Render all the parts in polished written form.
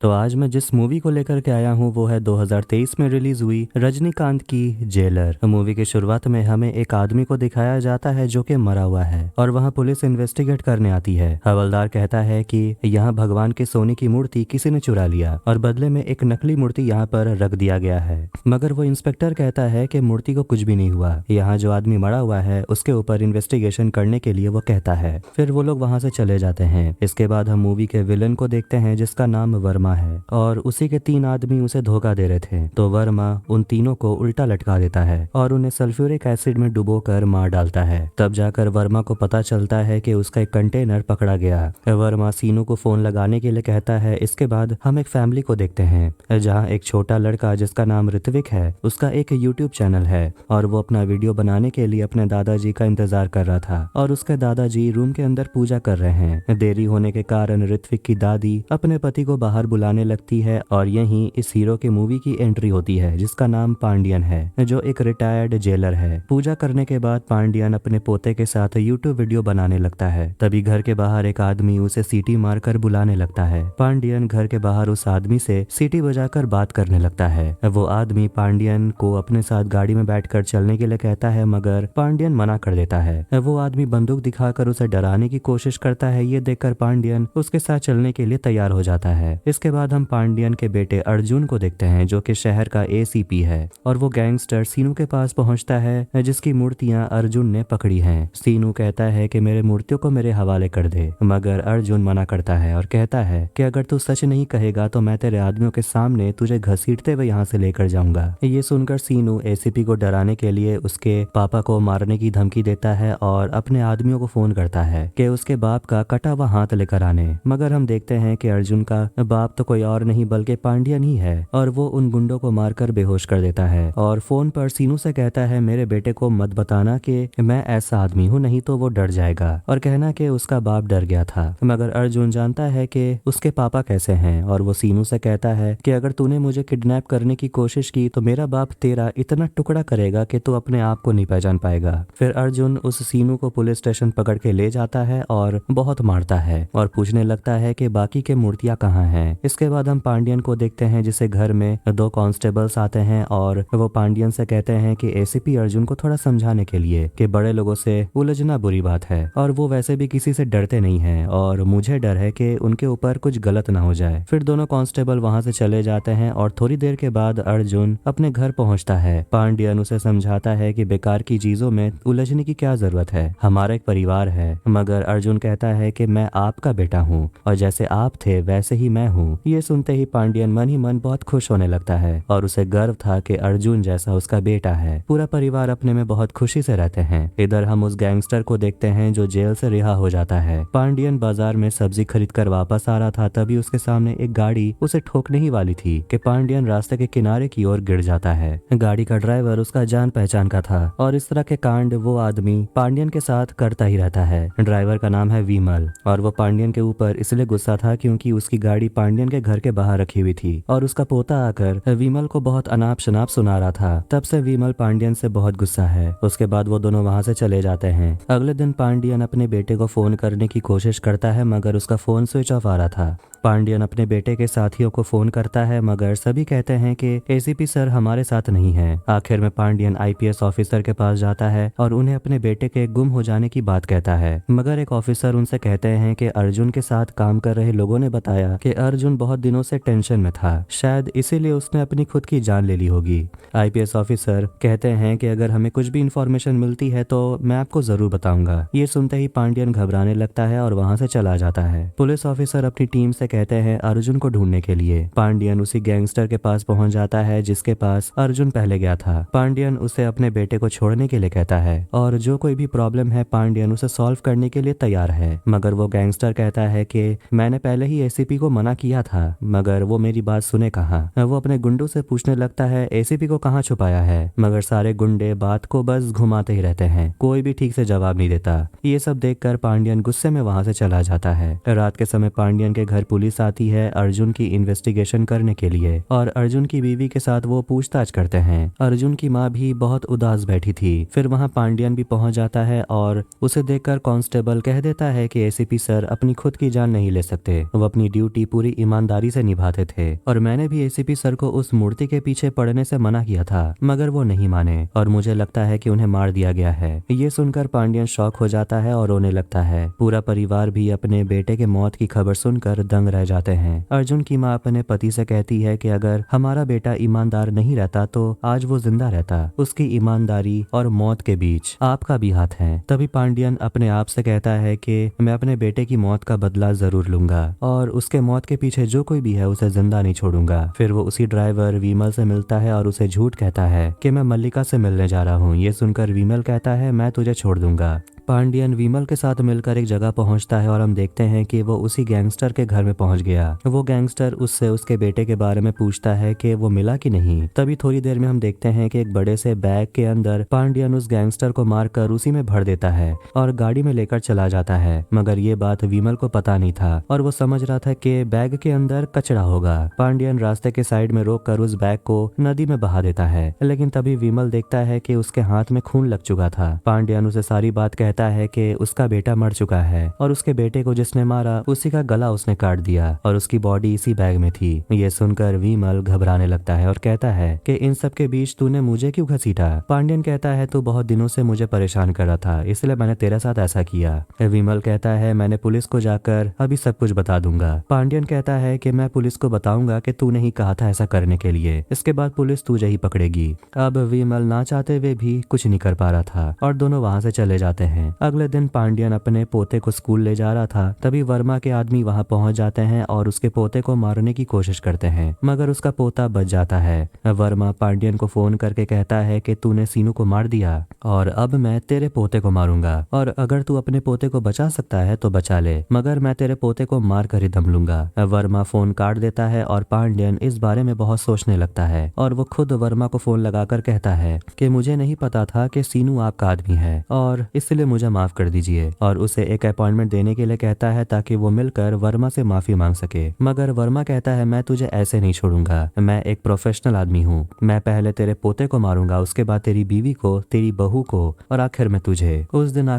तो आज मैं जिस मूवी को लेकर के आया हूँ वो है 2023 में रिलीज हुई रजनीकांत की जेलर। मूवी की शुरुआत में हमें एक आदमी को दिखाया जाता है जो कि मरा हुआ है और वहाँ पुलिस इन्वेस्टिगेट करने आती है। हवलदार कहता है कि यहाँ भगवान के सोने की मूर्ति किसी ने चुरा लिया और बदले में एक नकली मूर्ति यहाँ पर रख दिया गया है। मगर वो इंस्पेक्टर कहता है कि मूर्ति को कुछ भी नहीं हुआ, यहाँ जो आदमी मरा हुआ है उसके ऊपर इन्वेस्टिगेशन करने के लिए वो कहता है। फिर वो लोग वहाँ से चले जाते हैं। इसके बाद हम मूवी के विलन को देखते हैं जिसका नाम वर्मा है और उसी के 3 आदमी उसे धोखा दे रहे थे। तो वर्मा उन तीनों को उल्टा लटका देता है और उन्हें सल्फ्यूरिक एसिड में डुबोकर मार डालता है। तब जाकर वर्मा को पता चलता है कि उसका एक कंटेनर पकड़ा गया। वर्मा सीनू को फोन लगाने के लिए कहता है। इसके बाद हम एक फैमिली को देखते हैं जहाँ एक छोटा लड़का जिसका नाम ऋत्विक है, उसका एक यूट्यूब चैनल है और वो अपना वीडियो बनाने के लिए अपने दादाजी का इंतजार कर रहा था और उसके दादाजी रूम के अंदर पूजा कर रहे हैं। देरी होने के कारण ऋत्विक की दादी अपने पति को बाहर बुलाने लगती है और यहीं इस हीरो की मूवी की एंट्री होती है जिसका नाम पांडियन है, जो एक रिटायर्ड जेलर है। पूजा करने के बाद पांडियन अपने पोते के साथ यूट्यूब वीडियो बनाने लगता है। तभी घर के बाहर एक आदमी उसे सीटी मारकर बुलाने लगता है। पांडियन घर के बाहर उस आदमी से सीटी बजाकर बात करने लगता है। वो आदमी पांडियन को अपने साथ गाड़ी में बैठकर चलने के लिए कहता है मगर पांडियन मना कर देता है। वो आदमी बंदूक दिखाकर उसे डराने की कोशिश करता है। ये देखकर पांडियन उसके साथ चलने के लिए तैयार हो जाता है। इसके बाद हम पांडियन के बेटे अर्जुन को देखते हैं जो कि शहर का एसीपी है और वो गैंगस्टर सीनू के पास पहुंचता है जिसकी मूर्तियां अर्जुन ने पकड़ी हैं। सीनू कहता है कि मेरे मूर्तियों को मेरे हवाले कर दे, मगर अर्जुन मना करता है और कहता है कि अगर तू सच नहीं कहेगा तो मैं तेरे आदमियों के सामने तुझे घसीटते हुए यहाँ से लेकर जाऊंगा। ये सुनकर सीनू एसीपी को डराने के लिए उसके पापा को मारने की धमकी देता है और अपने आदमियों को फोन करता है कि उसके बाप का कटा हुआ हाथ लेकर आने। मगर हम देखते हैं कि अर्जुन का बाप तो कोई और नहीं बल्कि पांडियन ही है और वो उन गुंडों को मारकर बेहोश कर देता है और फोन पर सीनू से कहता है मेरे बेटे को मत बताना कि मैं ऐसा आदमी हूँ, नहीं तो वो डर जाएगा, और कहना कि उसका बाप डर गया था। मगर अर्जुन जानता है कि उसके पापा कैसे हैं और वो सीनू से कहता है कि अगर तूने मुझे किडनैप करने की कोशिश की तो मेरा बाप तेरा इतना टुकड़ा करेगा कि तू अपने आप को नहीं पहचान पाएगा। फिर अर्जुन उस सीनू को पुलिस स्टेशन पकड़ के ले जाता है और बहुत मारता है और पूछने लगता है कि बाकी के मूर्तियां कहाँ हैं। इसके बाद हम पांडियन को देखते हैं जिसे घर में 2 कांस्टेबल्स आते हैं और वो पांडियन से कहते हैं कि एसीपी अर्जुन को थोड़ा समझाने के लिए कि बड़े लोगों से उलझना बुरी बात है और वो वैसे भी किसी से डरते नहीं हैं और मुझे डर है कि उनके ऊपर कुछ गलत ना हो जाए। फिर दोनों कांस्टेबल वहां से चले जाते हैं और थोड़ी देर के बाद अर्जुन अपने घर पहुंचता है। पांडियन उसे समझाता है कि बेकार की चीजों में उलझने की क्या जरूरत है, हमारा एक परिवार है। मगर अर्जुन कहता है कि मैं आपका बेटा हूँ और जैसे आप थे वैसे ही मैं हूँ। ये सुनते ही पांडियन मन ही मन बहुत खुश होने लगता है और उसे गर्व था कि अर्जुन जैसा उसका बेटा है। पूरा परिवार अपने में बहुत खुशी से रहते हैं। इधर हम उस गैंगस्टर को देखते हैं जो जेल से रिहा हो जाता है। पांडियन बाजार में सब्जी खरीद कर वापस आ रहा था, तभी उसके सामने एक गाड़ी उसे ठोकने ही वाली थी कि पांडियन रास्ते के किनारे की ओर गिर जाता है। गाड़ी का ड्राइवर उसका जान पहचान का था और इस तरह के कांड वो आदमी पांडियन के साथ करता ही रहता है। ड्राइवर का नाम है विमल और वो पांडियन के ऊपर इसलिए गुस्सा था क्योंकि उसकी गाड़ी पांडियन के घर के बाहर रखी हुई थी और उसका पोता आकर विमल को बहुत अनाप शनाप सुना रहा था। तब से विमल पांडियन से बहुत गुस्सा है। उसके बाद वो दोनों वहां से चले जाते हैं। अगले दिन पांडियन अपने बेटे को फोन करने की कोशिश करता है मगर उसका फोन स्विच ऑफ आ रहा था। पांडियन अपने बेटे के साथियों को फोन करता है मगर सभी कहते हैं कि एसीपी सर हमारे साथ नहीं है। आखिर में पांडियन आईपीएस ऑफिसर के पास जाता है और उन्हें अपने बेटे के गुम हो जाने की बात कहता है। मगर एक ऑफिसर उनसे कहते हैं कि अर्जुन के साथ काम कर रहे लोगों ने बताया कि अर्जुन बहुत दिनों से टेंशन में था, शायद इसीलिए उसने अपनी खुद की जान ले ली होगी। आईपीएस ऑफिसर कहते हैं कि अगर हमें कुछ भी इंफॉर्मेशन मिलती है तो मैं आपको जरूर बताऊंगा। ये सुनते ही पांडियन घबराने लगता है और वहां से चला जाता है। पुलिस ऑफिसर अपनी टीम से कहते हैं अर्जुन को ढूंढने के लिए। पांडियन उसी गैंगस्टर के पास पहुंच जाता है जिसके पास अर्जुन पहले गया था। पांडियन उसे अपने बेटे को छोड़ने के लिए कहता है और जो कोई भी प्रॉब्लम है पांडियन उसे सॉल्व करने के लिए तैयार है। मगर वो गैंगस्टर कहता है कि मैंने पहले ही एसीपी को मना किया था, मगर वो मेरी बात सुने कहाँ। वो अपने गुंडों से पूछने लगता है एसीपी को कहाँ छुपाया है, मगर सारे गुंडे बात को बस घुमाते ही रहते हैं, कोई भी ठीक से जवाब नहीं देता। ये सब देखकर पांडियन गुस्से में वहां से चला जाता है। रात के समय पांडियन के घर पुलिस पुलिस आती है अर्जुन की इन्वेस्टिगेशन करने के लिए और अर्जुन की बीवी के साथ वो पूछताछ करते हैं। अर्जुन की माँ भी बहुत उदास बैठी थी। फिर वहाँ पांडियन भी पहुंच जाता है और उसे देखकर कांस्टेबल कह देता है कि एसीपी सर अपनी खुद की जान नहीं ले सकते, वो अपनी ड्यूटी पूरी ईमानदारी से निभाते थे और मैंने भी एसीपी सर को उस मूर्ति के पीछे पड़ने से मना किया था, मगर वो नहीं माने और मुझे लगता है कि उन्हें मार दिया गया है। ये सुनकर पांडियन शॉक हो जाता है और रोने लगता है। पूरा परिवार भी अपने बेटे के मौत की खबर सुनकर दंग रह जाते हैं। अर्जुन की माँ अपने पति से कहती है कि अगर हमारा बेटा ईमानदार नहीं रहता तो आज वो जिंदा रहता। उसकी ईमानदारी और मौत के बीच आपका भी हाथ है। तभी पांडियन अपने आप से कहता है कि मैं अपने बेटे की मौत का बदला जरूर लूंगा और उसके मौत के पीछे जो कोई भी है उसे जिंदा नहीं छोड़ूंगा। फिर वो उसी ड्राइवर विमल से मिलता है और उसे झूठ कहता है कि मैं मल्लिका से मिलने जा रहा हूँ। ये सुनकर विमल कहता है मैं तुझे छोड़ दूंगा। पांडियन विमल के साथ मिलकर एक जगह पहुंचता है और हम देखते हैं कि वो उसी गैंगस्टर के घर में पहुंच गया। वो गैंगस्टर उससे उसके बेटे के बारे में पूछता है कि वो मिला कि नहीं। तभी थोड़ी देर में हम देखते हैं कि एक बड़े से बैग के अंदर पांडियन उस गैंगस्टर को मारकर उसी में भर देता है और गाड़ी में लेकर चला जाता है। मगर ये बात विमल को पता नहीं था और वो समझ रहा था कि बैग के अंदर कचरा होगा। पांडियन रास्ते के साइड में रोककर उस बैग को नदी में बहा देता है, लेकिन तभी विमल देखता है कि उसके हाथ में खून लग चुका था। पांडियन उसे सारी बात कहता है कि उसका बेटा मर चुका है और उसके बेटे को जिसने मारा उसी का गला उसने काट दिया और उसकी बॉडी इसी बैग में थी। ये सुनकर विमल घबराने लगता है और कहता है कि इन सब के बीच तूने मुझे क्यों घसीटा। पांडियन कहता है तू बहुत दिनों से मुझे परेशान कर रहा था, इसलिए मैंने तेरे साथ ऐसा किया। विमल कहता है मैंने पुलिस को जाकर अभी सब कुछ बता दूंगा। पांडियन कहता है कि मैं पुलिस को बताऊंगा कि तूने ही कहा था ऐसा करने के लिए, इसके बाद पुलिस तुझे ही पकड़ेगी। अब विमल ना चाहते हुए भी कुछ नहीं कर पा रहा था और दोनों वहां से चले जाते हैं। अगले दिन पांडियन अपने पोते को स्कूल ले जा रहा था, तभी वर्मा के आदमी वहां पहुंच जाते हैं और उसके पोते को मारने की कोशिश करते हैं, मगर उसका पोता बच जाता है। वर्मा पांडियन को फोन करके कहता है कि तूने सीनू को मार दिया और अब मैं तेरे पोते को मारूंगा और अगर तू अपने पोते को बचा सकता है तो बचा ले, मगर मैं तेरे पोते को मार कर ही दम लूंगा। वर्मा फोन काट देता है और पांडियन इस बारे में बहुत सोचने लगता है और वो खुद वर्मा को फोन लगाकर कहता है कि मुझे नहीं पता था कि सीनू आपका आदमी है और इसलिए मुझे माफ कर दीजिए और उसे एक अपॉइंटमेंट देने के लिए कहता है ताकि वो मिलकर वर्मा से माफी मांग सके। मगर वर्मा कहता है मैं तुझे ऐसे नहीं छोड़ूंगा, मैं एक प्रोफेशनल आदमी हूँ। मैं पहले तेरे पोते को मारूंगा, उसके बाद तेरी बीवी को, तेरी बहू को और आखिर में तुझे। उस दिन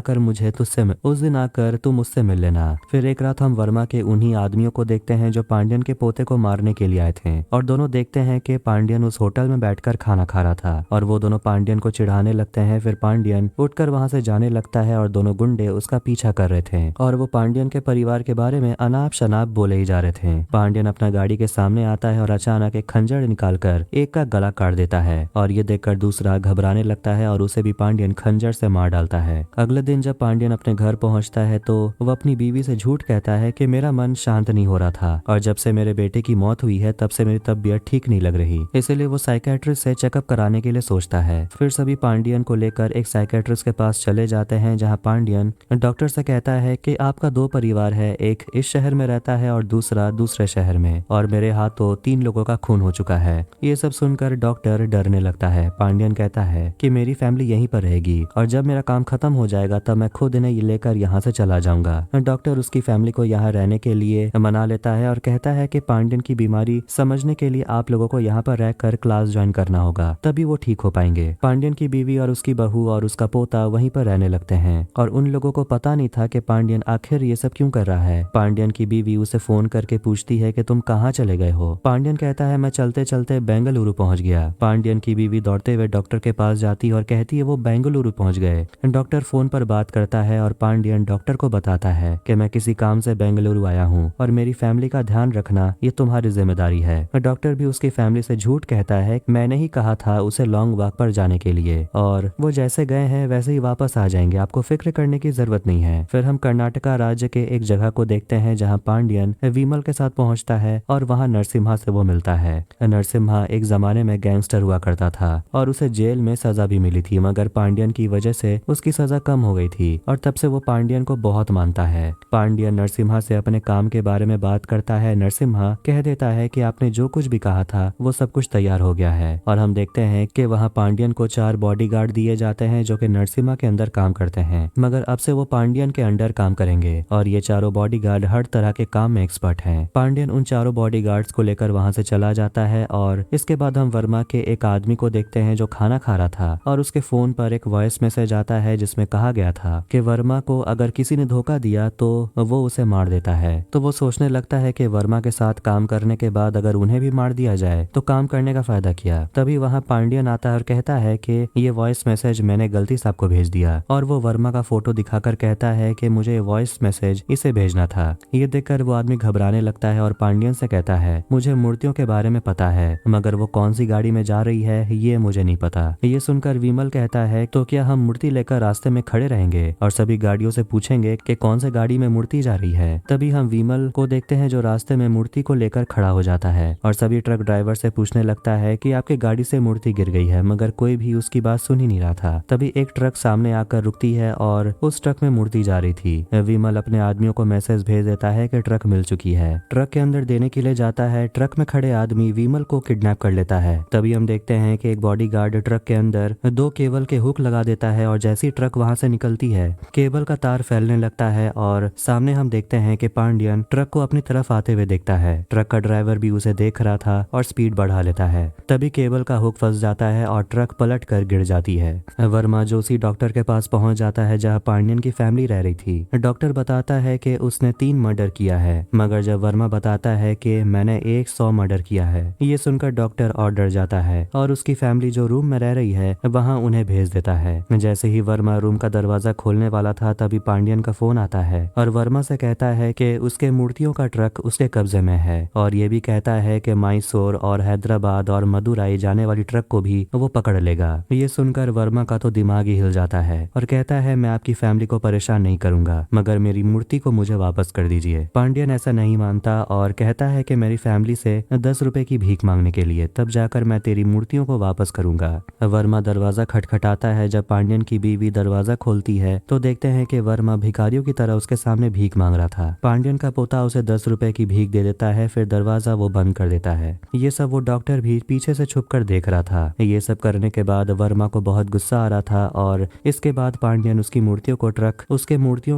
आकर तुम मुझसे मिल लेना। फिर एक रात हम वर्मा के उन्हीं आदमियों को देखते हैं जो पांडियन के पोते को मारने के लिए आए थे और दोनों देखते हैं कि पांडियन उस होटल में बैठकर खाना खा रहा था और वो दोनों पांडियन को चिढ़ाने लगते हैं। फिर पांडियन उठकर वहां से जाने लगता है और दोनों गुंडे उसका पीछा कर रहे थे और वो पांडियन के परिवार के बारे में अनाप शनाप बोले ही जा रहे थे। पांडियन अपना गाड़ी के सामने आता है और अचानक एक खंजर निकालकर एक का गला काट देता है और ये देखकर दूसरा घबराने लगता है और उसे भी पांडियन खंजर से मार डालता है। अगले दिन जब पांडियन अपने घर पहुंचता है तो वो अपनी बीवी से झूठ कहता है कि मेरा मन शांत नहीं हो रहा था और जब से मेरे बेटे की मौत हुई है तब से मेरी तबीयत ठीक नहीं लग रही, इसलिए वो साइकेट्रिस्ट से चेकअप कराने के लिए सोचता है। फिर सभी पांडियन को लेकर एक साइकेट्रिस्ट के पास चले जाते हैं जहाँ पांडियन डॉक्टर से कहता है कि आपका दो परिवार है, एक इस शहर में रहता है और दूसरा दूसरे शहर में और मेरे हाथों 3 लोगों का खून हो चुका है। ये सब सुनकर डॉक्टर डरने लगता है। पांडियन कहता है कि मेरी फैमिली यहीं पर रहेगी और जब मेरा काम खत्म हो जाएगा तब मैं खुद इन्हें लेकर यहाँ से चला जाऊंगा। डॉक्टर उसकी फैमिली को यहाँ रहने के लिए मना लेता है और कहता है कि पांडियन की बीमारी समझने के लिए आप लोगों को यहाँ पर रहकर क्लास ज्वाइन करना होगा, तभी वो ठीक हो पाएंगे। पांडियन की बीवी और उसकी बहू और उसका पोता वहीं पर रहने लगते हैं और उन लोगों को पता नहीं था कि पांडियन आखिर ये सब क्यों कर रहा है। पांडियन की बीवी उसे फोन करके पूछती है कि तुम कहाँ चले गए हो। पांडियन कहता है मैं चलते चलते बेंगलुरु पहुंच गया। पांडियन की बीवी दौड़ते हुए डॉक्टर के पास जाती है और कहती है वो बेंगलुरु पहुंच गए। डॉक्टर फोन पर बात करता है और पांडियन डॉक्टर को बताता है कि मैं किसी काम से बेंगलुरु आया हूँ और मेरी फैमिली का ध्यान रखना ये तुम्हारी जिम्मेदारी है। डॉक्टर भी उसकी फैमिली से झूठ कहता है मैंने ही कहा था उसे लॉन्ग वॉक पर जाने के लिए और वो जैसे गए हैं वैसे ही वापस आ जाएंगे, आपको फिक्र करने की जरूरत नहीं है। फिर हम कर्नाटका राज्य के एक जगह को देखते हैं जहाँ पांडियन विमल के साथ पहुंचता है और वहाँ नरसिम्हा से वो मिलता है। नरसिम्हा एक जमाने में गैंगस्टर हुआ करता था और उसे जेल में सजा भी मिली थी, मगर पांडियन की वजह से उसकी सजा कम हो गई थी और तब से वो पांडियन को बहुत मानता है। पांडियन नरसिम्हा से अपने काम के बारे में बात करता है। नरसिम्हा कह देता है कि आपने जो कुछ भी कहा था वो सब कुछ तैयार हो गया है और हम देखते हैं कि वहाँ पांडियन को 4 बॉडीगार्ड दिए जाते हैं जो कि नरसिम्हा के अंदर काम करते हैं, मगर अब से वो पांडियन के अंडर काम करेंगे और ये चारों बॉडीगार्ड हर तरह के काम में एक्सपर्ट हैं। पांडियन उन चारों बॉडीगार्ड्स को लेकर वहां से चला जाता है और इसके बाद हम वर्मा के एक आदमी को देखते हैं जो खाना खा रहा था और उसके फोन पर एक वॉइस मैसेज आता है जिसमें कहा गया था कि वर्मा को अगर किसी ने धोखा दिया तो वो उसे मार देता है। तो वो सोचने लगता है कि वर्मा के साथ काम करने के बाद अगर उन्हें भी मार दिया जाए तो काम करने का फायदा क्या। तभी वहाँ पांडियन आता है और कहता है कि ये वॉइस मैसेज मैंने गलती से आपको भेज दिया, और वो वर्मा का फोटो दिखाकर कहता है कि मुझे वॉइस मैसेज इसे भेजना था। ये देखकर वो आदमी घबराने लगता है और पांडियन से कहता है मुझे मूर्तियों के बारे में पता है, मगर वो कौन सी गाड़ी में जा रही है ये मुझे नहीं पता। ये सुनकर विमल कहता है तो क्या हम मूर्ति लेकर रास्ते में खड़े रहेंगे और सभी गाड़ियों से पूछेंगे कि कौन से गाड़ी में मूर्ति जा रही है। तभी हम विमल को देखते हैं जो रास्ते में मूर्ति को लेकर खड़ा हो जाता है और सभी ट्रक ड्राइवर से पूछने लगता है कि आपकी गाड़ी से मूर्ति गिर गई है, मगर कोई भी उसकी बात सुन ही नहीं रहा था। तभी एक ट्रक सामने आकर रुकती है और उस ट्रक में मूर्ति जा रही थी। विमल अपने आदमियों को मैसेज भेज देता है कि ट्रक मिल चुकी है। ट्रक के अंदर देने के लिए जाता है। ट्रक में खड़े आदमी विमल को किडनैप कर लेता है। तभी हम देखते हैं कि एक बॉडीगार्ड ट्रक के अंदर 2 केबल के हुक लगा देता है और जैसी ट्रक वहां से निकलती है केबल का तार फैलने लगता है और सामने हम देखते हैं कि पांडियन ट्रक को अपनी तरफ आते हुए देखता है। ट्रक का ड्राइवर भी उसे देख रहा था और स्पीड बढ़ा लेता है। तभी केबल का हुक फंस जाता है और ट्रक पलट कर गिर जाती है। वर्मा जोशी डॉक्टर के पास पहुंच जाता है जहां पांडियन की फैमिली रह रही थी। डॉक्टर बताता है कि उसने 3 मर्डर किया है, मगर जब वर्मा बताता है कि मैंने 100 मर्डर किया है, ये सुनकर डॉक्टर और डर जाता है और उसकी फैमिली जो रूम में रह रही है वहां उन्हें भेज देता है। जैसे ही वर्मा रूम का दरवाजा खोलने वाला था तभी पांडियन का फोन आता है और वर्मा से कहता है कि उसके मूर्तियों का ट्रक उसके कब्जे में है और ये भी कहता है कि मैसूर और हैदराबाद और मदुराई जाने वाली ट्रक को भी वो पकड़ लेगा। ये सुनकर वर्मा का तो दिमाग ही हिल जाता है और कहता है मैं आपकी फैमिली को परेशान नहीं करूंगा, मगर मेरी मूर्ति को मुझे वापस कर दीजिए। पांडियन ऐसा नहीं मानता और कहता है कि मेरी फैमिली से 10 रुपए की भीख मांगने के लिए, तब जाकर मैं तेरी मूर्तियों को वापस करूंगा। वर्मा दरवाजा खटखटाता है। जब पांडियन की बीवी दरवाजा खोलती है तो देखते हैं कि वर्मा भिखारियों की तरह उसके सामने भीख मांग रहा था। पांडियन का पोता उसे 10 रुपए की भीख दे देता है, फिर दरवाजा वो बंद कर देता है। ये सब वो डॉक्टर भी पीछे से छुपकर देख रहा था। ये सब करने के बाद वर्मा को बहुत गुस्सा आ रहा था और इसके बाद पांडियन उसकी मूर्तियों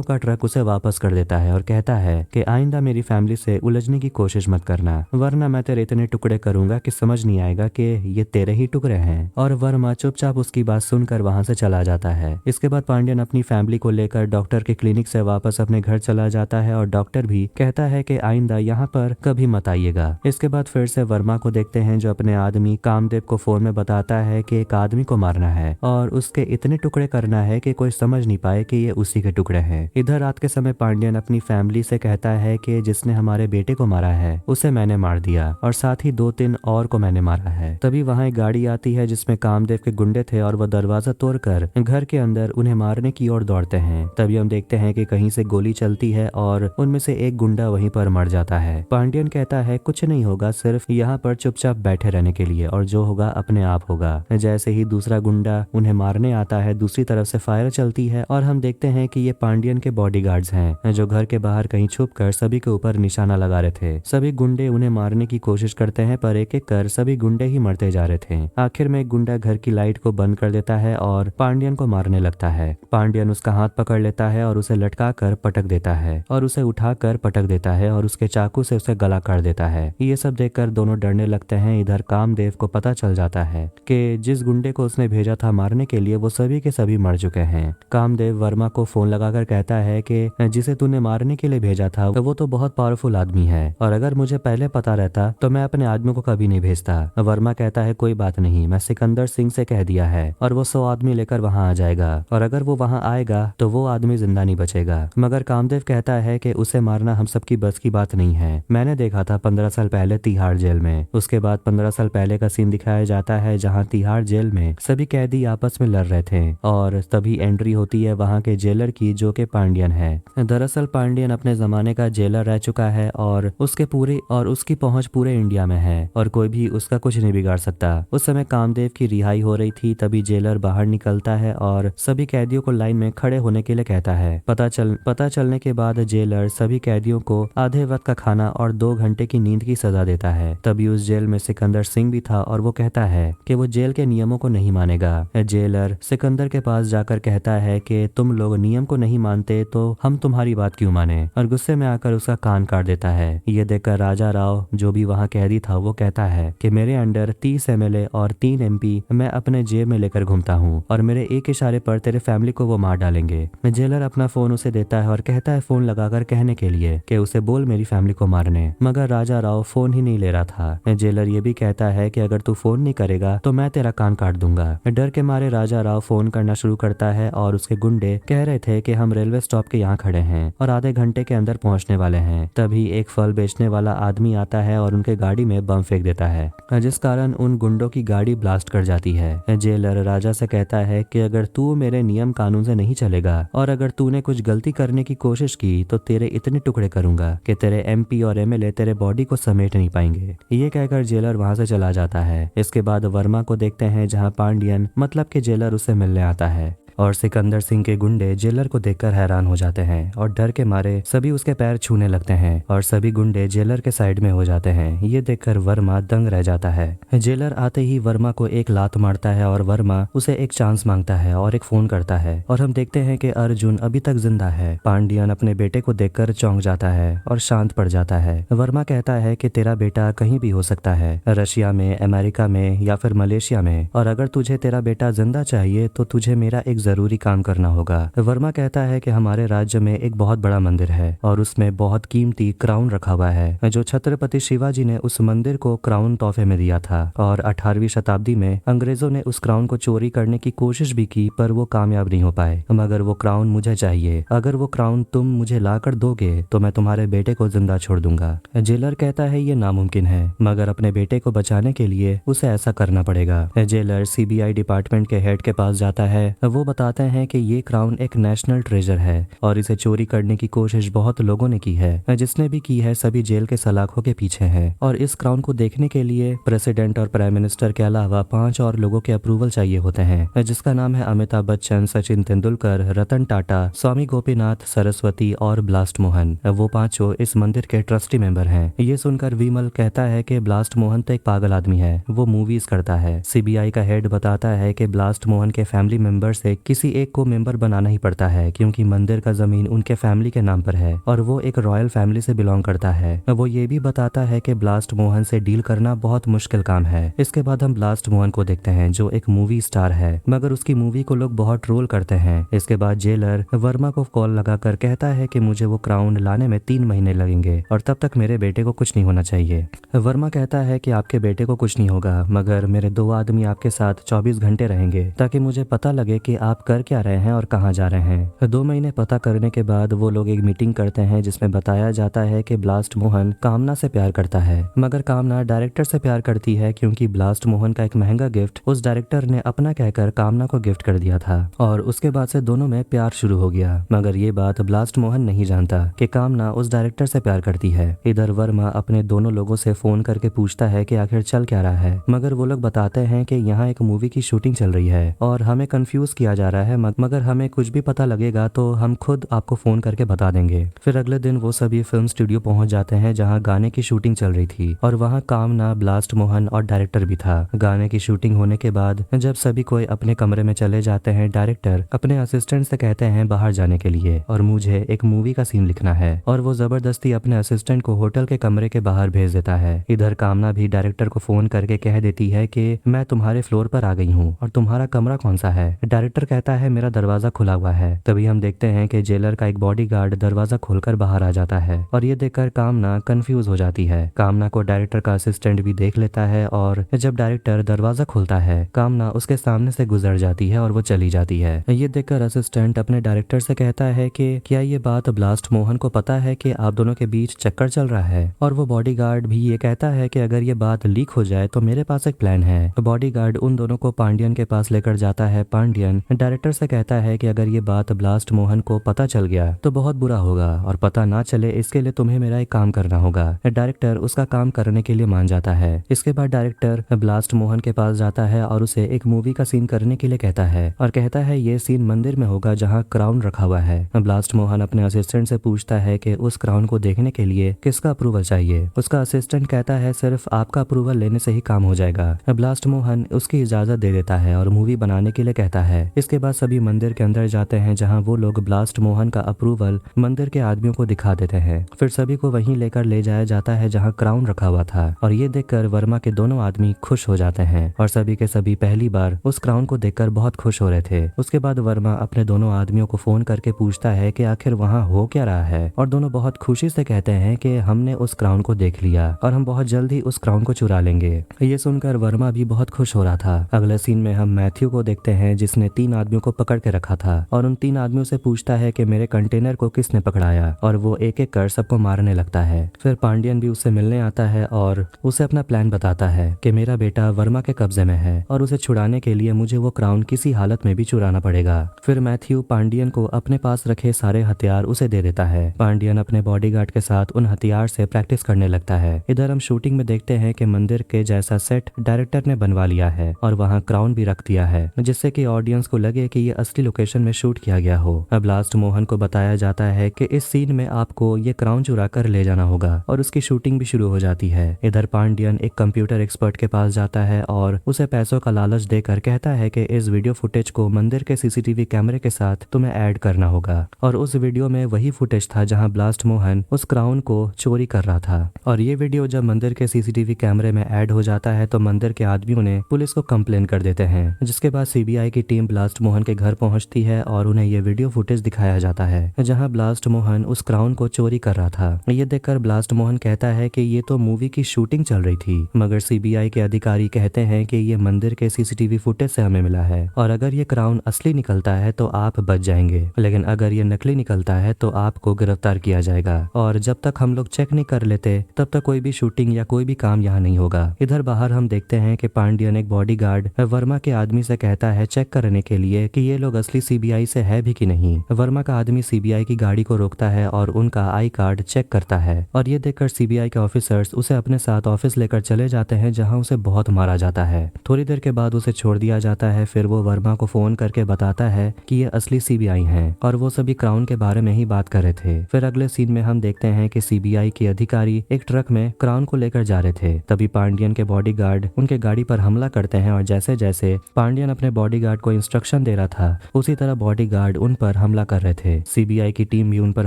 का ट्रक उसे वापस कर देता है और कहता है कि आइंदा मेरी फैमिली से उलझने की कोशिश मत करना, वरना मैं तेरे इतने टुकड़े करूंगा कि समझ नहीं आएगा कि ये तेरे ही टुकड़े हैं। और वर्मा चुपचाप उसकी बात सुनकर वहां से चला जाता है। इसके बाद पांडियन अपनी फैमिली को लेकर डॉक्टर के क्लिनिक से वापस अपने घर चला जाता है और डॉक्टर भी कहता है कि आइंदा यहाँ पर कभी मत आइएगा। इसके बाद फिर से वर्मा को देखते हैं जो अपने आदमी कामदेव को फोन में बताता है कि एक आदमी को मारना है और उसके इतने टुकड़े करना है कि कोई समझ नहीं पाए कि ये उसी के टुकड़े हैं। इधर रात के समय पांडियन अपनी फैमिली से कहता है कि जिसने हमारे बेटे को मारा है उसे मैंने मार दिया और साथ ही 2-3 और को मैंने मारा है। तभी वहाँ एक गाड़ी आती है जिसमें कामदेव के गुंडे थे और वह दरवाजा तोड़कर घर के अंदर उन्हें मारने की ओर दौड़ते हैं। तभी हम देखते हैं कि कहीं से गोली चलती है और उनमें से एक गुंडा वहीं पर मर जाता है। पांडियन कहता है कुछ नहीं होगा, सिर्फ यहाँ पर चुपचाप बैठे रहने के लिए, और जो होगा अपने आप होगा। जैसे ही दूसरा गुंडा उन्हें मारने आता है दूसरी तरफ से फायर चलती है और हम देखते हैं कि ये पांडियन के बॉडीगार्ड्स हैं जो घर के बाहर कहीं छुपकर सभी के ऊपर निशाना लगा रहे थे। सभी गुंडे उन्हें मारने की कोशिश करते हैं पर एक एक कर सभी गुंडे ही मरते जा रहे थे। आखिर में एक गुंडा घर की लाइट को बंद कर देता है और पांडियन को मारने लगता है। पांडियन उसका हाथ पकड़ लेता है और उसे लटका कर पटक देता है और उसे उठाकर पटक देता है और उसके चाकू से उसे गला काट देता है। ये सब देखकर दोनों डरने लगते हैं। इधर कामदेव को पता चल जाता है कि जिस गुंडे को उसने भेजा था मारने के लिए वो सभी के सभी मर चुके हैं। कामदेव वर्मा को फोन लगाकर कहता है कि जिसे तूने मारने के लिए भेजा था वो तो बहुत पावरफुल आदमी है और अगर मुझे पहले पता रहता तो मैं अपने आदमी को कभी नहीं भेजता। वर्मा कहता है कोई बात नहीं, मैं सिकंदर सिंह से कह दिया है और वो 100 आदमी लेकर वहाँ आ जाएगा और अगर वो वहाँ आएगा तो वो आदमी जिंदा नहीं बचेगा। मगर कामदेव कहता है कि उसे मारना हम सबकी बस की बात नहीं है। मैंने देखा था 15 साल पहले तिहाड़ जेल में। उसके बाद 15 साल पहले का सीन दिखाया जाता है जहाँ तिहाड़ जेल में सभी कैदी आपस में लड़ रहे थे और तभी एंट्री होती है वहाँ के जेलर की जो कि पांडियन है। दरअसल पांडियन अपने जमाने का जेलर रह चुका है और उसकी पहुंच पूरे इंडिया में है और कोई भी उसका कुछ नहीं बिगाड़ सकता। उस समय कामदेव की रिहाई हो रही थी तभी जेलर बाहर निकलता है और सभी कैदियों को लाइन में खड़े होने के लिए कहता है। पता चलने के बाद जेलर सभी कैदियों को आधे वक्त का खाना और 2 घंटे की नींद की सजा देता है। तभी उस जेल में सिकंदर सिंह भी था और वो कहता है कि वो जेल के नियमों को नहीं मानेगा। जेलर सिकंदर के पास जाकर कहता कहता है कि तुम लोग नियम को नहीं मानते तो हम तुम्हारी बात क्यों माने, और गुस्से में आकर उसका कान काट देता है। ये देखकर राजा राव जो भी वहाँ कैदी था वो कहता है कि मेरे अंडर 30 MLA और 3 MP मैं अपने जेब में लेकर घूमता हूँ और मेरे एक इशारे पर तेरे फैमिली को वो मार डालेंगे। जेलर अपना फोन उसे देता है और कहता है फोन लगाकर कहने के लिए कि उसे बोल मेरी फैमिली को मारने, मगर राजा राव फोन ही नहीं ले रहा था। जेलर ये भी कहता है कि अगर तू फोन नहीं करेगा तो मैं तेरा कान काट दूंगा। डर के मारे राजा राव फोन करना शुरू करता है और उसके गुंडे कह रहे थे कि हम रेलवे स्टॉप के यहाँ खड़े हैं और आधे घंटे के अंदर पहुंचने वाले हैं। तभी एक फल बेचने वाला आदमी आता है और उनके गाड़ी में बम फेंक देता है, जिस कारण उन गुंडों की गाड़ी ब्लास्ट कर जाती है। जेलर राजा से कहता है कि अगर तू मेरे नियम कानून से नहीं चलेगा और अगर तूने कुछ गलती करने की कोशिश की तो तेरे इतने टुकड़े करूंगा कि तेरे MP और MLA तेरे बॉडी को समेट नहीं पाएंगे। ये कहकर जेलर वहां से चला जाता है। इसके बाद वर्मा को देखते हैं जहां पांडियन मतलब कि जेलर उससे मिलने आता है और सिकंदर सिंह के गुंडे जेलर को देखकर हैरान हो जाते हैं और डर के मारे सभी उसके पैर छूने लगते हैं और सभी गुंडे जेलर के साइड में हो जाते हैं। ये देखकर वर्मा दंग रह जाता है। जेलर आते ही वर्मा को एक लात मारता है और वर्मा उसे एक चांस मांगता है और एक फोन करता है और हम देखते हैं कि अर्जुन अभी तक जिंदा है। पांडियन अपने बेटे को देखकर चौंक जाता है और शांत पड़ जाता है। वर्मा कहता है कि तेरा बेटा कहीं भी हो सकता है, रशिया में, अमेरिका में या फिर मलेशिया में, और अगर तुझे तेरा बेटा जिंदा चाहिए तो तुझे मेरा एक जरूरी काम करना होगा। वर्मा कहता है कि हमारे राज्य में एक बहुत बड़ा मंदिर है और उसमें बहुत कीमती क्राउन रखा हुआ है जो छत्रपति शिवाजी ने उस मंदिर को क्राउन तोहफे में दिया था और 18वीं शताब्दी में अंग्रेजों ने उस क्राउन को चोरी करने की कोशिश भी की पर वो कामयाब नहीं हो पाए। मगर वो क्राउन मुझे चाहिए, अगर वो क्राउन तुम मुझे ला कर दोगे तो मैं तुम्हारे बेटे को जिंदा छोड़ दूंगा। जेलर कहता है ये नामुमकिन है मगर अपने बेटे को बचाने के लिए उसे ऐसा करना पड़ेगा। जेलर CBI डिपार्टमेंट के हेड के पास जाता है। वो बताते हैं कि ये क्राउन एक नेशनल ट्रेजर है और इसे चोरी करने की कोशिश बहुत लोगों ने की है। जिसने भी की है सभी जेल के सलाखों के पीछे हैं और इस क्राउन को देखने के लिए प्रेसिडेंट और प्राइम मिनिस्टर के अलावा 5 और लोगों के अप्रूवल चाहिए होते हैं, जिसका नाम है अमिताभ बच्चन, सचिन तेंदुलकर, रतन टाटा, स्वामी गोपीनाथ, सरस्वती और ब्लास्ट मोहन। वो 5 इस मंदिर के ट्रस्टी मेंबर हैं। ये सुनकर विमल कहता है कि ब्लास्ट मोहन तो एक पागल आदमी है, वो मूवीज करता है। CBI का हेड बताता है कि ब्लास्ट मोहन के फैमिली मेंबर से किसी एक को मेंबर बनाना ही पड़ता है क्योंकि मंदिर का जमीन उनके फैमिली के नाम पर है और वो एक रॉयल फैमिली से बिलोंग करता है। वो ये भी बताता है कि ब्लास्ट मोहन से डील करना बहुत मुश्किल काम है। इसके बाद हम ब्लास्ट मोहन को देखते हैं जो एक मूवी स्टार है मगर उसकी मूवी को लोग बहुत ट्रोल करते हैं। इसके बाद जेलर वर्मा को कॉल लगाकर कहता है कि मुझे वो क्राउन लाने में 3 महीने लगेंगे और तब तक मेरे बेटे को कुछ नहीं होना चाहिए। वर्मा कहता है कि आपके बेटे को कुछ नहीं होगा मगर मेरे 2 आदमी आपके साथ 24 घंटे रहेंगे ताकि मुझे पता लगे कि आप कर क्या रहे हैं और कहाँ जा रहे हैं। 2 महीने पता करने के बाद वो लोग एक मीटिंग करते हैं जिसमें बताया जाता है कि ब्लास्ट मोहन कामना से प्यार करता है मगर कामना डायरेक्टर से प्यार करती है क्योंकि ब्लास्ट मोहन का एक महंगा गिफ्ट उस डायरेक्टर ने अपना कहकर कामना को गिफ्ट कर दिया था और उसके बाद से दोनों में प्यार शुरू हो गया। मगर ये बात ब्लास्ट मोहन नहीं जानता कि कामना उस डायरेक्टर से प्यार करती है। इधर वर्मा अपने दोनों लोगों से फोन करके पूछता है कि आखिर चल क्या रहा है, मगर वो लोग बताते हैं कि यहाँ एक मूवी की शूटिंग चल रही है और हमें कंफ्यूज किया जा रहा है मगर हमें कुछ भी पता लगेगा तो हम खुद आपको फोन करके बता देंगे। फिर अगले दिन वो सभी फिल्म स्टूडियो पहुंच जाते हैं जहां गाने की शूटिंग चल रही थी और वहां कामना, ब्लास्ट मोहन और डायरेक्टर भी था। गाने की शूटिंग होने के बाद जब सभी कोई अपने कमरे में चले जाते हैं, डायरेक्टर अपने असिस्टेंट से कहते हैं बाहर जाने के लिए और मुझे एक मूवी का सीन लिखना है और वो जबरदस्ती अपने असिस्टेंट को होटल के कमरे के बाहर भेज देता है। इधर कामना भी डायरेक्टर को फोन करके कह देती है कि मैं तुम्हारे फ्लोर पर आ गई हूँ और तुम्हारा कमरा कौन सा है। डायरेक्टर कहता है मेरा दरवाजा खुला हुआ है। तभी हम देखते हैं कि जेलर का एक बॉडीगार्ड दरवाजा खोलकर बाहर आ जाता है और ये देखकर कामना कंफ्यूज हो जाती है। कामना को डायरेक्टर का असिस्टेंट भी देख लेता है और जब डायरेक्टर दरवाजा खोलता है कामना उसके सामने से गुजर जाती है और वो चली जाती है। ये देखकर असिस्टेंट अपने डायरेक्टर से कहता है कि क्या ये बात ब्लास्ट मोहन को पता है कि आप दोनों के बीच चक्कर चल रहा है, और वो बॉडीगार्ड भी ये कहता है कि अगर ये बात लीक हो जाए तो मेरे पास एक प्लान है। बॉडीगार्ड उन दोनों को पांडियन के पास लेकर जाता है। पांडियन डायरेक्टर से कहता है कि अगर ये बात ब्लास्ट मोहन को पता चल गया तो बहुत बुरा होगा और पता ना चले इसके लिए तुम्हें मेरा एक काम करना होगा। डायरेक्टर उसका काम करने के लिए मान जाता है। इसके बाद डायरेक्टर ब्लास्ट मोहन के पास जाता है और उसे एक मूवी का सीन करने के लिए कहता है और कहता है ये सीन मंदिर में होगा जहाँ क्राउन रखा हुआ है। ब्लास्ट मोहन अपने असिस्टेंट से पूछता है कि उस क्राउन को देखने के लिए किसका अप्रूवल चाहिए। उसका असिस्टेंट कहता है सिर्फ आपका अप्रूवल लेने से ही काम हो जाएगा। ब्लास्ट मोहन उसकी इजाजत दे देता है और मूवी बनाने के लिए कहता है। इस इसके बाद सभी मंदिर के अंदर जाते हैं जहाँ वो लोग ब्लास्ट मोहन का अप्रूवल मंदिर के आदमियों को दिखा देते हैं। फिर सभी को वहीं लेकर ले जाया जाता है जहाँ क्राउन रखा हुआ था और ये देखकर वर्मा के दोनों आदमी खुश हो जाते हैं और सभी के सभी पहली बार उस क्राउन को देखकर बहुत खुश हो रहे थे। उसके बाद वर्मा अपने दोनों आदमियों को फोन करके पूछता है कि आखिर वहाँ हो क्या रहा है और दोनों बहुत खुशी से कहते हैं कि हमने उस क्राउन को देख लिया और हम बहुत जल्द ही उस क्राउन को चुरा लेंगे। ये सुनकर वर्मा भी बहुत खुश हो रहा था। अगले सीन में हम मैथ्यू को देखते हैं जिसने 3 आदमियों को पकड़ के रखा था और उन 3 आदमियों से पूछता है कि मेरे कंटेनर को किसने पकड़ाया और वो एक एक कर सबको मारने लगता है। फिर पांडियन भी उससे मिलने आता है और उसे अपना प्लान बताता है कि मेरा बेटा वर्मा के कब्जे में है और उसे छुड़ाने के लिए मुझे वो क्राउन किसी हालत में भी चुराना पड़ेगा। फिर मैथ्यू पांडियन को अपने पास रखे सारे हथियार उसे दे देता है। पांडियन अपने बॉडीगार्ड के साथ उन हथियार से प्रैक्टिस करने लगता है। इधर हम शूटिंग में देखते हैं कि मंदिर के जैसा सेट डायरेक्टर ने बनवा लिया है और वहाँ क्राउन भी रख दिया है जिससे कि ऑडियंस को लगे कि ये असली लोकेशन में शूट किया गया हो। अब ब्लास्ट मोहन को बताया जाता है कि इस सीन में आपको ये क्राउन चुरा कर ले जाना होगा और उसकी शूटिंग भी शुरू हो जाती है। इधर पांडियन एक कंप्यूटर एक्सपर्ट के पास जाता है और उसे पैसों का लालच देकर कहता है कि इस वीडियो फुटेज को मंदिर के सीसीटीवी कैमरे के साथ तुम्हें ऐड करना होगा और उस वीडियो में वही फुटेज था जहां ब्लास्ट मोहन उस क्राउन को चोरी कर रहा था। और ये वीडियो जब मंदिर के सीसीटीवी कैमरे में ऐड हो जाता है तो मंदिर के आदमियों ने पुलिस को कंप्लेन कर देते हैं, जिसके बाद सीबीआई की टीम ब्लास्ट मोहन के घर पहुंचती है और उन्हें ये वीडियो फुटेज दिखाया जाता है जहां ब्लास्ट मोहन उस क्राउन को चोरी कर रहा था। ये देखकर ब्लास्ट मोहन कहता है कि ये तो मूवी की शूटिंग चल रही थी, मगर सीबीआई के अधिकारी कहते हैं कि ये मंदिर के सीसीटीवी फुटेज से हमें मिला है और अगर ये क्राउन असली निकलता है तो आप बच जाएंगे, लेकिन अगर ये नकली निकलता है तो आपको गिरफ्तार किया जाएगा और जब तक हम लोग चेक नहीं कर लेते तब तक कोई भी शूटिंग या कोई भी काम यहाँ नहीं होगा। इधर बाहर हम देखते हैं कि पांडियन एक बॉडीगार्ड वर्मा के आदमी से कहता है चेक करने के लिए कि ये लोग असली सीबीआई से है भी कि नहीं। वर्मा का आदमी सीबीआई की गाड़ी को रोकता है और उनका आई कार्ड चेक करता है और ये देखकर सीबीआई के ऑफिसर्स उसे अपने साथ ऑफिस लेकर चले जाते हैं जहाँ उसे बहुत मारा जाता है। थोड़ी देर के बाद उसे छोड़ दिया जाता है। फिर वो वर्मा को फोन करके बताता है कि ये असली सीबीआई हैं और वो सभी क्राउन के बारे में ही बात कर रहे थे। फिर अगले सीन में हम देखते हैं कि सीबीआई के अधिकारी एक ट्रक में क्राउन को लेकर जा रहे थे। तभी पांडियन के बॉडीगार्ड उनके गाड़ी पर हमला करते हैं और जैसे जैसे पांडियन अपने बॉडीगार्ड को इंस्ट्रक्शन दे रहा था उसी तरह बॉडीगार्ड उन पर हमला कर रहे थे। सीबीआई की टीम भी उन पर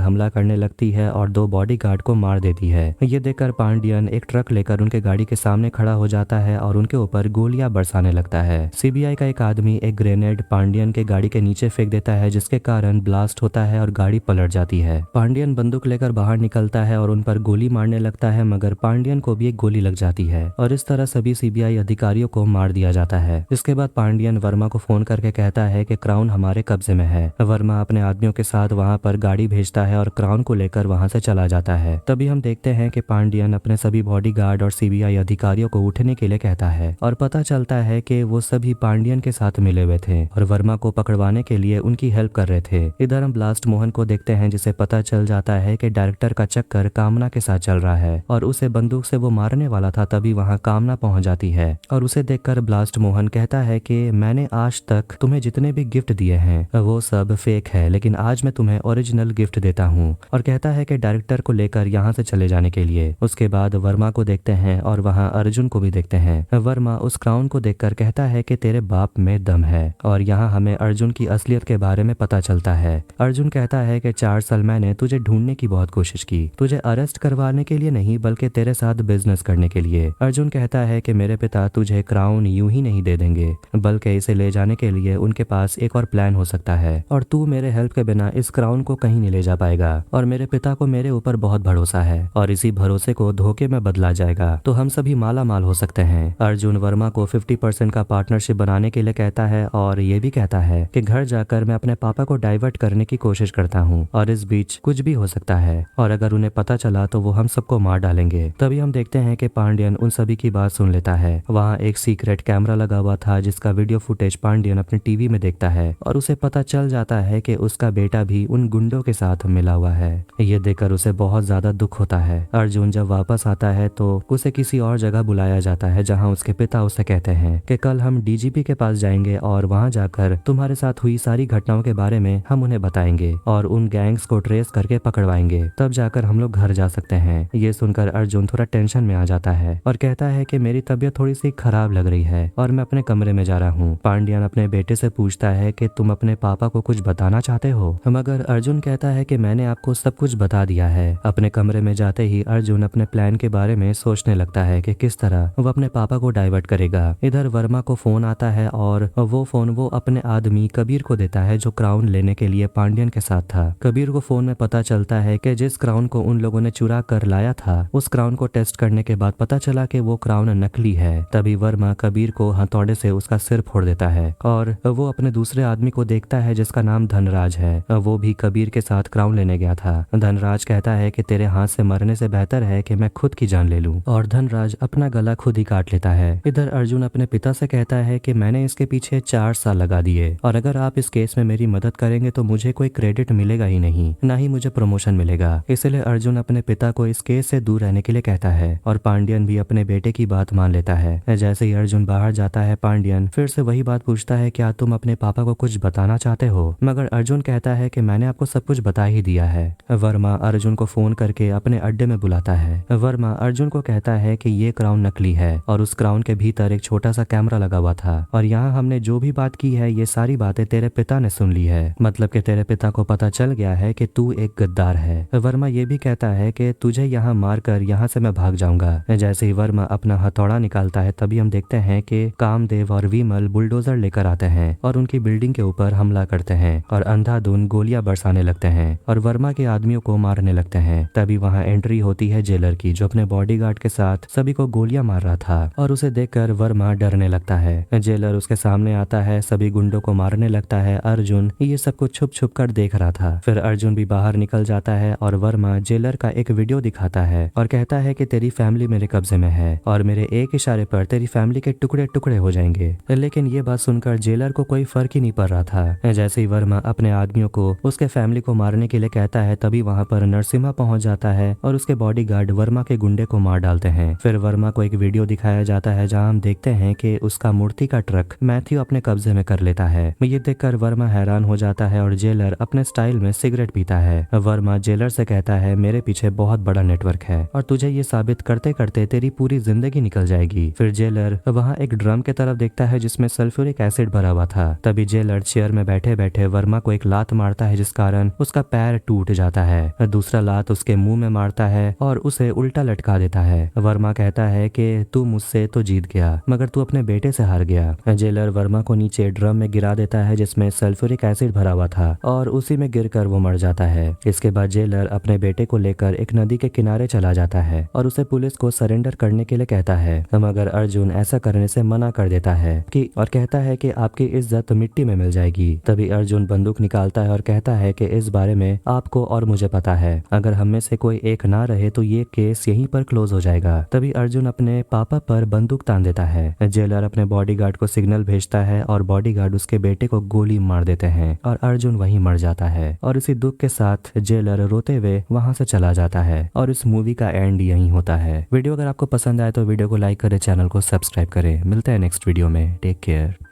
हमला करने लगती है और 2 बॉडीगार्ड को मार देती है। ये देखकर पांडियन एक ट्रक लेकर उनके गाड़ी के सामने खड़ा हो जाता है और उनके ऊपर गोलियां बरसाने लगता है। सीबीआई का एक आदमी एक ग्रेनेड पांडियन के गाड़ी के नीचे फेंक देता है जिसके कारण ब्लास्ट होता है और गाड़ी पलट जाती है। पांडियन बंदूक लेकर बाहर निकलता है और उन पर गोली मारने लगता है, मगर पांडियन को भी एक गोली लग जाती है और इस तरह सभी सीबीआई अधिकारियों को मार दिया जाता है। इसके बाद पांडियन वर्मा को फोन करके कहता है कि क्राउन हमारे कब्जे में है। वर्मा अपने आदमियों के साथ वहां पर गाड़ी भेजता है और क्राउन को लेकर वहां से चला जाता है। तभी हम देखते हैं कि पांडियन अपने सभी बॉडीगार्ड और सीबीआई अधिकारियों को उठने के लिए कहता है और पता चलता है कि वो सभी पांडियन के साथ मिले हुए थे और वर्मा को पकड़वाने के लिए उनकी हेल्प कर रहे थे। इधर हम ब्लास्ट मोहन को देखते हैं जिसे पता चल जाता है कि डायरेक्टर का चक्कर कामना के साथ चल रहा है और उसे बंदूक से वो मारने वाला था। तभी वहाँ कामना पहुंच जाती है और उसे देखकर ब्लास्ट मोहन कहता है कि मैंने आज तक तुम्हें जितने भी गिफ्ट दिए हैं वो सब फेक है, लेकिन आज मैं तुम्हें ओरिजिनल गिफ्ट देता हूँ और कहता है कि डायरेक्टर को लेकर यहाँ से चले जाने के लिए। उसके बाद वर्मा को देखते हैं और वहाँ अर्जुन को भी देखते हैं। वर्मा उस क्राउन को देखकर कहता है कि तेरे बाप में दम है और यहाँ हमें अर्जुन की असलियत के बारे में पता चलता है। अर्जुन कहता है कि 4 साल मैंने तुझे ढूंढने की बहुत कोशिश की, तुझे अरेस्ट करवाने के लिए नहीं बल्कि तेरे साथ बिजनेस करने के लिए। अर्जुन कहता है कि मेरे पिता तुझे क्राउन यूं ही नहीं दे देंगे बल्कि इसे ले जाने के लिए उनके पास एक और प्लान हो सकता है और तू मेरे हेल्प के बिना इस क्राउन को कहीं नहीं ले जा पाएगा और मेरे पिता को मेरे ऊपर बहुत भरोसा है और इसी भरोसे को धोखे में बदला जाएगा तो हम सभी माला माल हो सकते हैं। अर्जुन वर्मा को 50% का पार्टनरशिप बनाने के लिए कहता है और ये भी कहता है कि घर जाकर मैं अपने पापा को डाइवर्ट करने की कोशिश करता हूँ और इस बीच कुछ भी हो सकता है और अगर उन्हें पता चला तो वो हम सबको मार डालेंगे। तभी हम देखते हैं कि पांडियन उन सभी की बात सुन लेता है। वहाँ एक सीक्रेट कैमरा लगा हुआ था जिसका वीडियो फुटेज पांडियन अपने टीवी में देखता है और उसे पता चल जाता है कि उसका बेटा भी उन गुंडों के साथ मिला हुआ है। ये देखकर उसे बहुत ज्यादा दुख होता है। अर्जुन जब वापस आता है तो उसे किसी और जगह बुलाया जाता है जहाँ उसके पिता उसे कहते हैं कि कल हम डीजीपी के पास जाएंगे और वहाँ जाकर तुम्हारे साथ हुई सारी घटनाओं के बारे में हम उन्हें बताएंगे और उन गैंग्स को ट्रेस करके पकड़वाएंगे, तब जाकर हम लोग घर जा सकते हैं। ये सुनकर अर्जुन थोड़ा टेंशन में आ जाता है और कहता है कि मेरी तबीयत थोड़ी सी खराब लग रही है और मैं अपने कमरे में जा रहा हूँ। पांडियन अपने बेटे से पूछता है कि तुम अपने पापा को कुछ बताना चाहते हो, मगर अर्जुन कहता है कि मैंने आपको सब कुछ बता दिया है। अपने कमरे में जाते ही अर्जुन अपने प्लान के बारे में सोचने लगता है कि किस तरह वो अपने पापा को डाइवर्ट करेगा। इधर वर्मा को फोन आता है और वो फोन वो अपने आदमी कबीर को देता है जो क्राउन लेने के लिए पांडियन के साथ था। कबीर को फोन में पता चलता है कि जिस क्राउन को उन लोगों ने चुरा कर लाया था उस क्राउन को टेस्ट करने के बाद पता चला कि वो क्राउन नकली है। तभी वर्मा कबीर को हथौड़े से उसका सिर फोड़ देता है और वो अपने दूसरे आदमी को देखता है जिसका नाम धनराज है। वो भी कबीर के साथ क्राउन लेने गया था। धनराज कहता है कि तेरे हाथ से मरने से बेहतर है कि मैं खुद की जान ले लूं, और धनराज अपना गला खुद ही काट लेता है। इधर अर्जुन अपने पिता से कहता है कि मैंने इसके पीछे 4 साल लगा दिए और अगर आप इस केस में मेरी मदद करेंगे तो मुझे कोई क्रेडिट मिलेगा ही नहीं, ना ही मुझे प्रमोशन मिलेगा। इसलिए अर्जुन अपने पिता को इस केस से दूर रहने के लिए कहता है और पांडियन भी अपने बेटे की बात मान लेता है। जैसे ही अर्जुन बाहर जाता है पांडियन फिर से वही बात पूछता है, क्या तुम अपने पापा को कुछ बताना चाहते हो? मगर अर्जुन कहता है कि मैंने आपको सब कुछ बता ही दिया है। वर्मा अर्जुन को फोन करके अपने अड्डे में बुलाता है। वर्मा अर्जुन को कहता है कि ये क्राउन नकली है और उस क्राउन के भीतर एक छोटा सा कैमरा लगा हुआ था और यहाँ हमने जो भी बात की है ये सारी बातें तेरे पिता ने सुन ली है, मतलब कि तेरे पिता को पता चल गया है कि तू एक गद्दार है। वर्मा ये भी कहता है कि तुझे यहाँ मार कर यहाँ से मैं भाग जाऊंगा। जैसे ही वर्मा अपना हथौड़ा निकालता है तभी हम देखते हैं कि कामदेव और विमल बुलडोजर लेकर आते हैं और उनकी बिल्डिंग के ऊपर हमला करते हैं और अंधाधुंध गोलियां बरसाने लगते हैं और वर्मा के आदमियों को मारने लगते हैं। तभी वहाँ एंट्री होती है जेलर की जो अपने बॉडीगार्ड के साथ सभी को गोलियां मार रहा था और उसे देखकर वर्मा डरने लगता है। जेलर उसके सामने आता है, सभी गुंडों को मारने लगता है। अर्जुन ये सब कुछ छुप छुप कर देख रहा था। फिर अर्जुन भी बाहर निकल जाता है और वर्मा जेलर का एक वीडियो दिखाता है और कहता है कि तेरी फैमिली मेरे कब्जे में है और मेरे एक इशारे पर तेरी फैमिली के टुकड़े टुकड़े हो जाएंगे। लेकिन ये बात सुनकर जेलर को कोई फर्क ही नहीं पड़ रहा था। जैसे ही वर्मा अपने आदमियों को उसके फैमिली को मारने के लिए कहता है तभी वहाँ पर नरसिम्हा पहुंच जाता है और उसके बॉडीगार्ड वर्मा के गुंडे को मार डालते हैं। फिर वर्मा को एक वीडियो दिखाया जाता है जहाँ हम देखते हैं कि उसका मूर्ति का ट्रक मैथ्यू अपने कब्जे में कर लेता है। ये देखकर वर्मा हैरान हो जाता है और जेलर अपने स्टाइल में सिगरेट पीता है। वर्मा जेलर से कहता है मेरे पीछे बहुत बड़ा नेटवर्क है और तुझे ये साबित करते करते तेरी पूरी जिंदगी निकल जाएगी। फिर जेलर वहाँ एक ड्रम के तरफ देखता है जिसमें सल्फ्यूरिक एसिड भरा हुआ था। तभी जेलर चेयर में बैठे बैठे वर्मा को एक लात मारता है जिस कारण उसका पैर टूट जाता है। दूसरा लात उसके मुंह में मारता है और उसे उल्टा लटका देता है। वर्मा कहता है कि तू मुझसे तो जीत गया मगर तू अपने बेटे से हार गया। जेलर वर्मा को नीचे ड्रम में गिरा देता है जिसमें सल्फ्यूरिक एसिड भरा हुआ था और उसी में गिरकर वो मर जाता है। इसके बाद जेलर अपने बेटे को लेकर एक नदी के किनारे चला जाता है और उसे पुलिस को सरेंडर करने के लिए कहता है, मगर अर्जुन ऐसा करने से मना कर देता है और कहता है कि आपकी इज्जत मिट्टी में मिल जाएगी। तभी अर्जुन बंदूक निकालता है और कहता है कि इस बारे में आपको और मुझे पता है, अगर हम में से कोई एक ना रहे तो ये केस यहीं पर क्लोज हो जाएगा। तभी अर्जुन अपने पापा पर बंदूक तान देता है। जेलर अपने बॉडीगार्ड को सिग्नल भेजता है और बॉडीगार्ड उसके बेटे को गोली मार देते हैं और अर्जुन वहीं मर जाता है और इसी दुख के साथ जेलर रोते हुए वहां से चला जाता है और इस मूवी का एंड यहीं होता है। वीडियो अगर आपको पसंद आए तो वीडियो को लाइक करें, चैनल को सब्सक्राइब करें। मिलते हैं नेक्स्ट वीडियो में। Take care.